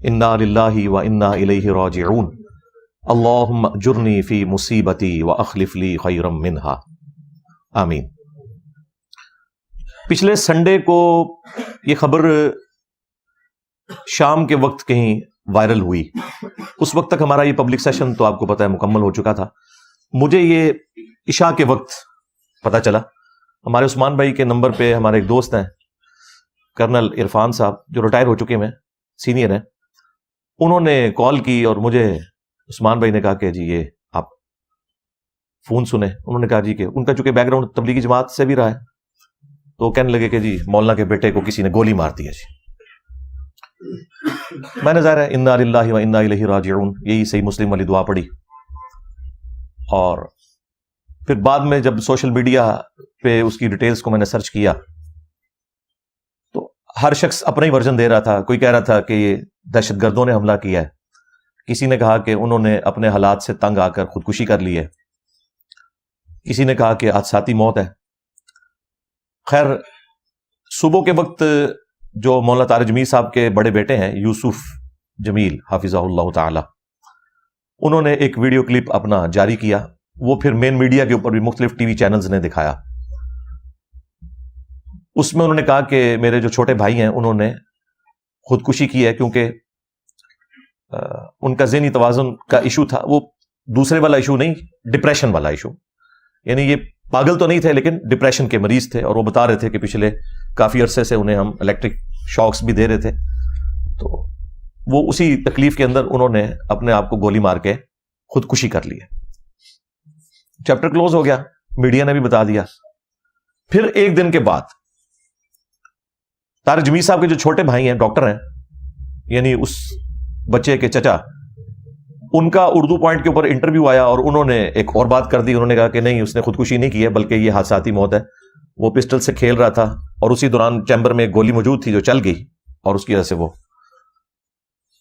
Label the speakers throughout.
Speaker 1: انا للہ و انا الیہ راجعون اللہم اجرنی فی مصیبتی واخلف لی خیرا منہا آمین۔ پچھلے سنڈے کو یہ خبر شام کے وقت کہیں وائرل ہوئی، اس وقت تک ہمارا یہ پبلک سیشن تو آپ کو پتہ ہے مکمل ہو چکا تھا۔ مجھے یہ عشاء کے وقت پتہ چلا، ہمارے عثمان بھائی کے نمبر پہ ہمارے ایک دوست ہیں کرنل عرفان صاحب جو ریٹائر ہو چکے ہیں، سینئر ہیں، انہوں نے کال کی اور مجھے عثمان بھائی نے کہا کہ جی یہ آپ فون سنیں۔ انہوں نے کہا جی کہ ان کا چونکہ بیک گراؤنڈ تبلیغی جماعت سے بھی رہا ہے، تو کہنے لگے کہ جی مولانا کے بیٹے کو کسی نے گولی مار دی ہے جی۔ میں نے ظاہر ہے انا للہ و انا الیہ راجعون یہی صحیح مسلم والی دعا پڑھی، اور پھر بعد میں جب سوشل میڈیا پہ اس کی ڈیٹیلز کو میں نے سرچ کیا تو ہر شخص اپنا ہی ورژن دے رہا تھا۔ کوئی کہہ رہا تھا کہ یہ دہشت گردوں نے حملہ کیا ہے، کسی نے کہا کہ انہوں نے اپنے حالات سے تنگ آ کر خودکشی کر لی ہے، کسی نے کہا کہ حادثاتی موت ہے۔ خیر صبح کے وقت جو مولانا طارق جمیل صاحب کے بڑے بیٹے ہیں یوسف جمیل حافظہ اللہ تعالی، انہوں نے ایک ویڈیو کلپ اپنا جاری کیا، وہ پھر مین میڈیا کے اوپر بھی مختلف ٹی وی چینلز نے دکھایا۔ اس میں انہوں نے کہا کہ میرے جو چھوٹے بھائی ہیں انہوں نے خودکشی کی ہے کیونکہ ان کا ذہنی توازن کا ایشو تھا، وہ دوسرے والا ایشو نہیں، ڈپریشن والا ایشو، یعنی یہ پاگل تو نہیں تھے لیکن ڈپریشن کے مریض تھے، اور وہ بتا رہے تھے کہ پچھلے کافی عرصے سے انہیں ہم الیکٹرک شاکس بھی دے رہے تھے، تو وہ اسی تکلیف کے اندر انہوں نے اپنے آپ کو گولی مار کے خودکشی کر لی ہے۔ چیپٹر کلوز ہو گیا، میڈیا نے بھی بتا دیا۔ پھر ایک دن کے بعد طارق جمیل صاحب کے جو چھوٹے بھائی ہیں ڈاکٹر ہیں، یعنی اس بچے کے چچا، ان کا اردو پوائنٹ کے اوپر انٹرویو آیا اور انہوں نے ایک اور بات کر دی۔ انہوں نے کہا کہ نہیں، اس نے خودکشی نہیں کی ہے بلکہ یہ حادثاتی موت ہے، وہ پسٹل سے کھیل رہا تھا اور اسی دوران چیمبر میں ایک گولی موجود تھی جو چل گئی اور اس کی وجہ سے وہ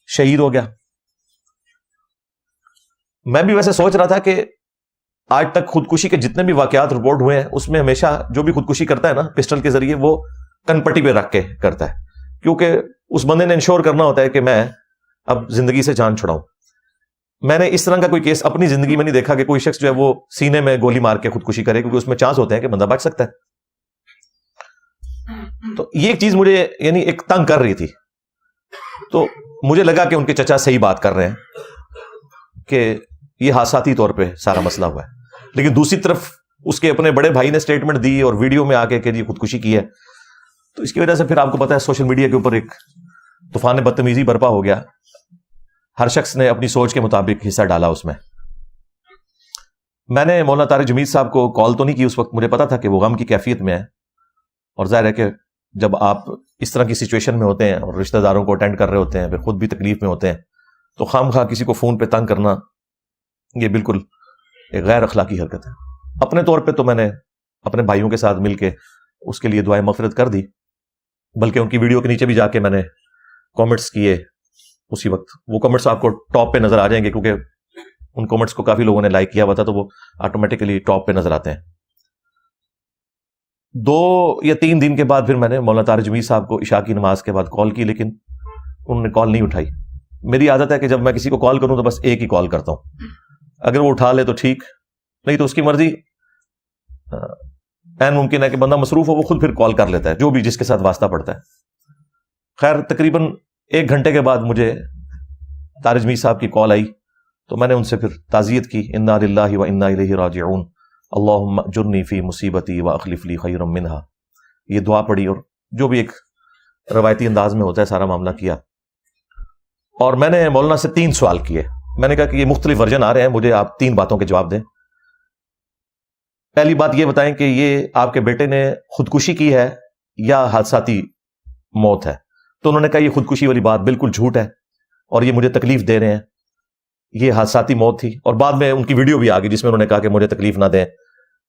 Speaker 1: شہید ہو گیا۔ میں بھی ویسے سوچ رہا تھا کہ آج تک خودکشی کے جتنے بھی واقعات رپورٹ ہوئے ہیں اس میں ہمیشہ جو بھی خودکشی کرتا ہے نا پسٹل کے ذریعے، وہ کن پٹی پہ رکھ کے کرتا ہے، کیونکہ اس بندے نے انشور کرنا ہوتا ہے کہ میں اب زندگی سے جان چھڑاؤں۔ میں نے اس طرح کا کوئی کیس اپنی زندگی میں نہیں دیکھا کہ کوئی شخص جو ہے وہ سینے میں گولی مار کے خودکشی کرے، کیونکہ اس میں چانس ہوتے ہیں کہ بندہ بچ سکتا ہے۔ تو یہ ایک چیز مجھے یعنی ایک تنگ کر رہی تھی، تو مجھے لگا کہ ان کے چچا صحیح بات کر رہے ہیں کہ یہ حادثاتی طور پہ سارا مسئلہ ہوا ہے۔ لیکن دوسری طرف اس کے اپنے بڑے بھائی نے سٹیٹمنٹ دی اور ویڈیو میں آ کے کہ جی خودکشی کی ہے، تو اس کی وجہ سے پھر آپ کو پتا ہے سوشل میڈیا کے اوپر ایک طوفان بدتمیزی برپا ہو گیا۔ ہر شخص نے اپنی سوچ کے مطابق حصہ ڈالا اس میں۔ میں نے مولانا طارق جمیل صاحب کو کال تو نہیں کی، اس وقت مجھے پتا تھا کہ وہ غم کی کیفیت میں ہے، اور ظاہر ہے کہ جب آپ اس طرح کی سچویشن میں ہوتے ہیں اور رشتہ داروں کو اٹینڈ کر رہے ہوتے ہیں، پھر خود بھی تکلیف میں ہوتے ہیں، تو خام خواہ کسی کو فون پہ تنگ کرنا یہ بالکل ایک غیر اخلاقی حرکت ہے۔ اپنے طور پہ تو میں نے اپنے بھائیوں کے ساتھ مل کے اس کے لیے دعائیں مغفرت کر دی، بلکہ ان کی ویڈیو کے نیچے بھی جا کے میں نے کامنٹس کیے اسی وقت۔ وہ کامنٹس آپ کو ٹاپ پہ نظر آ جائیں گے کیونکہ ان کامنٹس کو کافی لوگوں نے لائک کیا ہوا تھا، تو وہ آٹومیٹیکلی ٹاپ پہ نظر آتے ہیں۔ 2 یا 3 دن کے بعد پھر میں نے مولانا طارق جمیل صاحب کو عشاء کی نماز کے بعد کال کی، لیکن انہوں نے کال نہیں اٹھائی۔ میری عادت ہے کہ جب میں کسی کو کال کروں تو بس ایک ہی کال کرتا ہوں، اگر وہ اٹھا لے تو ٹھیک، نہیں تو اس کی مرضی۔ این ممکن ہے کہ بندہ مصروف ہو، وہ خود پھر کال کر لیتا ہے جو بھی جس کے ساتھ واسطہ پڑتا ہے۔ خیر تقریباً 1 گھنٹے کے بعد مجھے طارق جمیل صاحب کی کال آئی، تو میں نے ان سے پھر تعزیت کی، انا للہ و انا الیہ راجعون اللہم اجرنی فی مصیبتی واخلف لی خیرا منہا، یہ دعا پڑھی اور جو بھی ایک روایتی انداز میں ہوتا ہے سارا معاملہ کیا۔ اور میں نے مولانا سے 3 سوال کیے۔ میں نے کہا کہ یہ مختلف ورژن آ رہے ہیں، مجھے آپ 3 باتوں کے جواب دیں۔ پہلی بات یہ بتائیں کہ یہ آپ کے بیٹے نے خودکشی کی ہے یا حادثاتی موت ہے؟ تو انہوں نے کہا یہ خودکشی والی بات بالکل جھوٹ ہے اور یہ مجھے تکلیف دے رہے ہیں، یہ حادثاتی موت تھی۔ اور بعد میں ان کی ویڈیو بھی آ گئی جس میں انہوں نے کہا کہ مجھے تکلیف نہ دیں،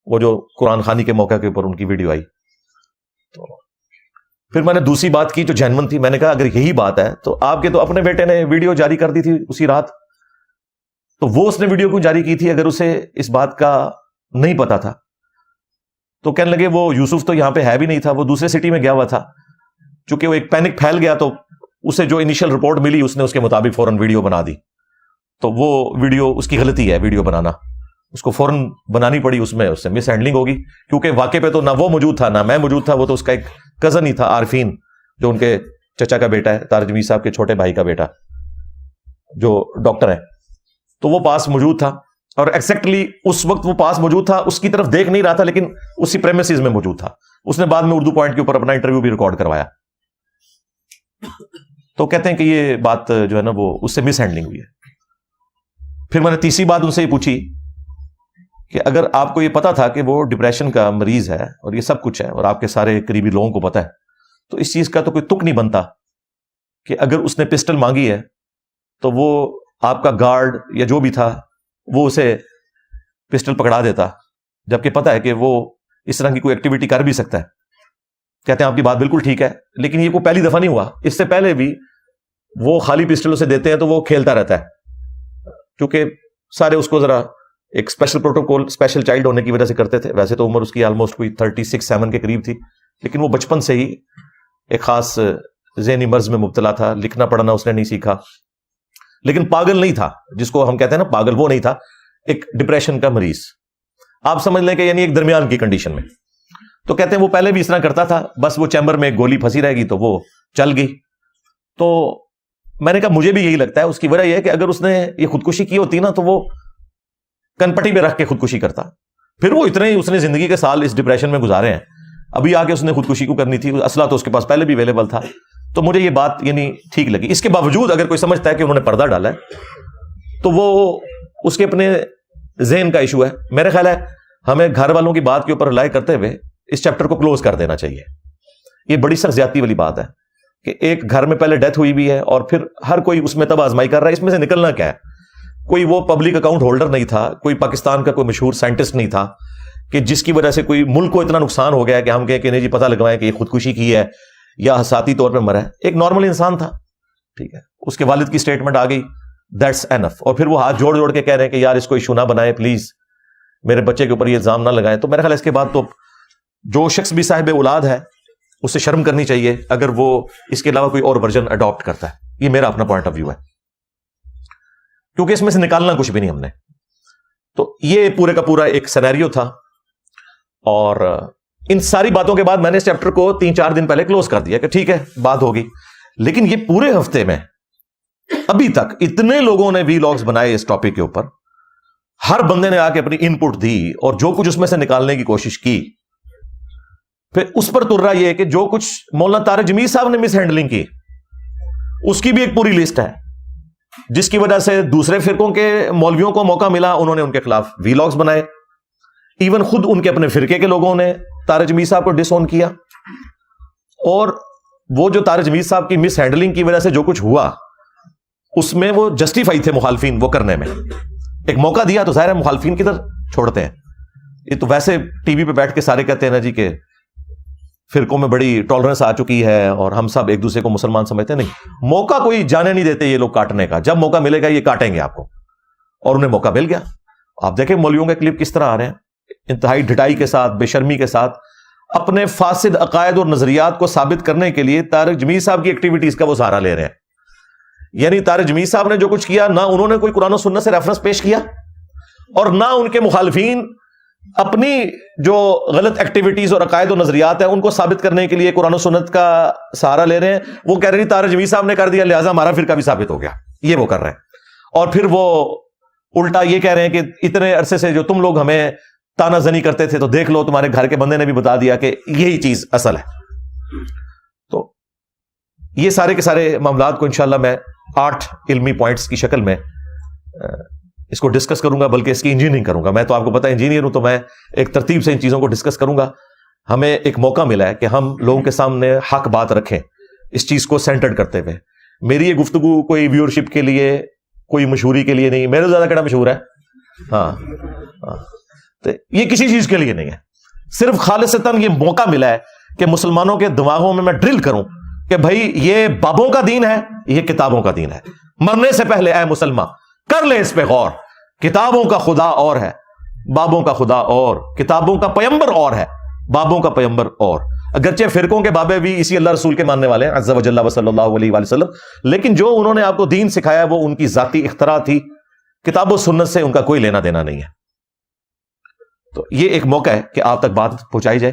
Speaker 1: وہ جو قرآن خوانی کے موقع کے اوپر ان کی ویڈیو آئی۔ تو پھر میں نے دوسری بات کی جو جینون تھی، میں نے کہا اگر یہی بات ہے تو آپ کے تو اپنے بیٹے نے ویڈیو جاری کر دی تھی اسی رات، تو وہ اس نے ویڈیو کیوں جاری کی تھی اگر اسے اس بات کا نہیں پتا تھا؟ تو کہنے لگے وہ یوسف تو یہاں پہ ہے بھی نہیں تھا، وہ دوسرے سٹی میں گیا ہوا تھا، چونکہ وہ ایک پینک پھیل گیا تو اسے جو انیشل رپورٹ ملی اس نے اس کے مطابق فوراً ویڈیو بنا دی. تو وہ ویڈیو اس کی غلطی ہے, ویڈیو بنانا اس کو فوراً بنانی پڑی, اس میں اس سے مس ہینڈلنگ ہوگی, کیونکہ واقعے پہ تو نہ وہ موجود تھا نہ میں موجود تھا, وہ تو اس کا ایک کزن ہی تھا عارفین, جو ان کے چچا کا بیٹا ہے, طارق جمیل صاحب کے چھوٹے بھائی کا بیٹا جو ڈاکٹر ہے. تو وہ پاس موجود تھا اور ایگزیکٹلی اس وقت وہ پاس موجود تھا, اس کی طرف دیکھ نہیں رہا تھا لیکن اسی پریمیسز میں موجود تھا. اس نے بعد میں اردو پوائنٹ کے اوپر اپنا انٹرویو بھی ریکارڈ کروایا. تو کہتے ہیں کہ یہ بات جو ہے نا وہ اس سے مس ہینڈلنگ ہوئی ہے. پھر میں نے تیسری بات ان سے یہ پوچھی کہ اگر آپ کو یہ پتا تھا کہ وہ ڈپریشن کا مریض ہے اور یہ سب کچھ ہے اور آپ کے سارے قریبی لوگوں کو پتا ہے, تو اس چیز کا تو کوئی تک نہیں بنتا کہ اگر اس نے پسٹل مانگی ہے تو وہ آپ کا گارڈ یا جو بھی تھا وہ اسے پسٹل پکڑا دیتا, جبکہ پتا ہے کہ وہ اس طرح کی کوئی ایکٹیویٹی کر بھی سکتا ہے. کہتے ہیں آپ کی بات بالکل ٹھیک ہے, لیکن یہ کوئی پہلی دفعہ نہیں ہوا, اس سے پہلے بھی وہ خالی پسٹل اسے دیتے ہیں تو وہ کھیلتا رہتا ہے, کیونکہ سارے اس کو ذرا ایک اسپیشل پروٹوکول اسپیشل چائلڈ ہونے کی وجہ سے کرتے تھے. ویسے تو عمر اس کی آلموسٹ کوئی 36-37 کے قریب تھی, لیکن وہ بچپن سے ہی ایک خاص ذہنی مرض میں مبتلا تھا, لکھنا پڑھنا اس نے نہیں سیکھا, لیکن پاگل نہیں تھا, جس کو ہم کہتے ہیں نا پاگل, وہ نہیں تھا, ایک ڈپریشن کا مریض آپ سمجھ لیں کہ یعنی ایک درمیان کی کنڈیشن میں. تو کہتے ہیں وہ پہلے بھی اس طرح کرتا تھا, بس وہ چیمبر میں گولی پھنسی رہے گی تو وہ چل گئی. تو میں نے کہا مجھے بھی یہی لگتا ہے, اس کی وجہ یہ ہے کہ اگر اس نے یہ خودکشی کی ہوتی نا تو وہ کنپٹی پہ رکھ کے خودکشی کرتا, پھر وہ اتنے ہی اس نے زندگی کے سال اس ڈپریشن میں گزارے ہیں, ابھی آگے اس نے خودکشی کو کرنی تھی, اسلحہ تو اس کے پاس پہلے بھی اویلیبل تھا. تو مجھے یہ بات یعنی ٹھیک لگی. اس کے باوجود اگر کوئی سمجھتا ہے کہ انہوں نے پردہ ڈالا ہے تو وہ اس کے اپنے ذہن کا ایشو ہے. میرا خیال ہے ہمیں گھر والوں کی بات کے اوپر رائے کرتے ہوئے اس چیپٹر کو کلوز کر دینا چاہیے. یہ بڑی سخت زیادتی والی بات ہے کہ ایک گھر میں پہلے ڈیتھ ہوئی بھی ہے اور پھر ہر کوئی اس میں تب آزمائی کر رہا ہے, اس میں سے نکلنا کیا ہے. کوئی وہ پبلک اکاؤنٹ ہولڈر نہیں تھا, کوئی پاکستان کا کوئی مشہور سائنٹسٹ نہیں تھا کہ جس کی وجہ سے کوئی ملک کو اتنا نقصان ہو گیا کہ ہم کہیں کہ نہیں جی پتہ لگوائیں کہ یہ خودکشی کی ہے یا حساتی طور پہ مرا ہے. ایک نارمل انسان تھا, ٹھیک ہے, اس کے والد کی سٹیٹمنٹ آ گئی, دیٹس اینف. اور پھر وہ ہاتھ جوڑ جوڑ کے کہہ رہے ہیں کہ یار اس کو ایشو نہ بنائیں, پلیز میرے بچے کے اوپر یہ الزام نہ لگائیں. تو میرا خیال ہے اس کے بعد تو جو شخص بھی صاحب اولاد ہے اسے شرم کرنی چاہیے اگر وہ اس کے علاوہ کوئی اور ورژن اڈاپٹ کرتا ہے. یہ میرا اپنا پوائنٹ آف ویو ہے, کیونکہ اس میں سے نکالنا کچھ بھی نہیں ہم نے. تو یہ پورے کا پورا ایک سینیریو تھا, اور ان ساری باتوں کے بعد میں نے اس چیپٹر کو 3-4 دن پہلے کلوز کر دیا کہ ٹھیک ہے بات ہوگی. لیکن یہ پورے ہفتے میں ابھی تک اتنے لوگوں نے وی لاگز بنائے اس ٹاپک کے اوپر, ہر بندے نے آ کے اپنی ان پٹ دی اور جو کچھ اس میں سے نکالنے کی کوشش کی. پھر اس پر تر رہا یہ ہے کہ جو کچھ مولانا طارق جمیل صاحب نے مس ہینڈلنگ کی اس کی بھی ایک پوری لسٹ ہے, جس کی وجہ سے دوسرے فرقوں کے مولویوں کو موقع ملا, انہوں نے ان کے خلاف وی لاگز بنائے. ایون خود ان کے اپنے فرقے کے لوگوں نے طارق جمیل صاحب کو ڈس اون کیا, اور وہ جو طارق جمیل صاحب کی مس ہینڈلنگ کی وجہ سے جو کچھ ہوا اس میں وہ جسٹیفائی تھے مخالفین وہ کرنے میں. ایک موقع دیا تو ظاہر ہے مخالفین کدھر چھوڑتے ہیں. یہ تو ویسے ٹی وی پہ بیٹھ کے سارے کہتے ہیں نا جی کہ فرقوں میں بڑی ٹالرنس آ چکی ہے اور ہم سب ایک دوسرے کو مسلمان سمجھتے ہیں. نہیں, موقع کوئی جانے نہیں دیتے یہ لوگ کاٹنے کا. جب موقع ملے گا یہ کاٹیں گے آپ کو, اور انہیں موقع مل گیا. آپ دیکھیں مولویوں کے کلپ کس طرح آ رہے ہیں, انتہائی ڈھٹائی کے ساتھ, بے شرمی کے ساتھ, اپنے فاسد عقائد اور نظریات کو ثابت کرنے کے لیے طارق جمیل صاحب کی ایکٹیویٹیز کا وہ سہارا لے رہے ہیں. یعنی طارق جمیل صاحب نے جو کچھ کیا, نہ انہوں نے کوئی قرآن و سنت سے ریفرنس پیش کیا, اور نہ ان کے مخالفین اپنی جو غلط ایکٹیویٹیز اور عقائد و نظریات ہیں ان کو ثابت کرنے کے لیے قرآن و سنت کا سہارا لے رہے ہیں. وہ کہہ رہے ہیں طارق جمیل صاحب نے کر دیا لہٰذا ہمارا فرقہ بھی ثابت ہو گیا, یہ وہ کر رہے ہیں. اور پھر وہ الٹا یہ کہہ رہے ہیں کہ اتنے عرصے سے جو تم لوگ ہمیں تانا زنی کرتے تھے تو دیکھ لو تمہارے گھر کے بندے نے بھی بتا دیا کہ یہی چیز اصل ہے. تو یہ سارے کے سارے معاملات کو انشاءاللہ میں 8 علمی پوائنٹس کی شکل میں اس کو ڈسکس کروں گا, بلکہ اس کی انجینئرنگ کروں گا. میں تو آپ کو پتا انجینئر ہوں, تو میں ایک ترتیب سے ان چیزوں کو ڈسکس کروں گا. ہمیں ایک موقع ملا ہے کہ ہم لوگوں کے سامنے حق بات رکھیں اس چیز کو سینٹرڈ کرتے ہوئے. میری یہ گفتگو کوئی ویورشپ کے لیے, کوئی مشہوری کے لیے نہیں. میرے زیادہ کہنا مشہور ہے, ہاں, تو یہ کسی چیز کے لیے نہیں ہے. صرف خالصتاً یہ موقع ملا ہے کہ مسلمانوں کے دماغوں میں ڈرل کروں کہ بھائی یہ بابوں کا دین ہے, یہ کتابوں کا دین ہے. مرنے سے پہلے اے مسلمان کر لے اس پہ غور. کتابوں کا خدا اور ہے, بابوں کا خدا اور. کتابوں کا پیمبر اور ہے, بابوں کا پیمبر اور. اگرچہ فرقوں کے بابے بھی اسی اللہ رسول کے ماننے والے ہیں عز و جل و صلی اللہ علیہ وآلہ وسلم، لیکن جو انہوں نے آپ کو دین سکھایا وہ ان کی ذاتی اختراع تھی، کتاب و سنت سے ان کا کوئی لینا دینا نہیں ہے۔ تو یہ ایک موقع ہے کہ آپ تک بات پہنچائی جائے۔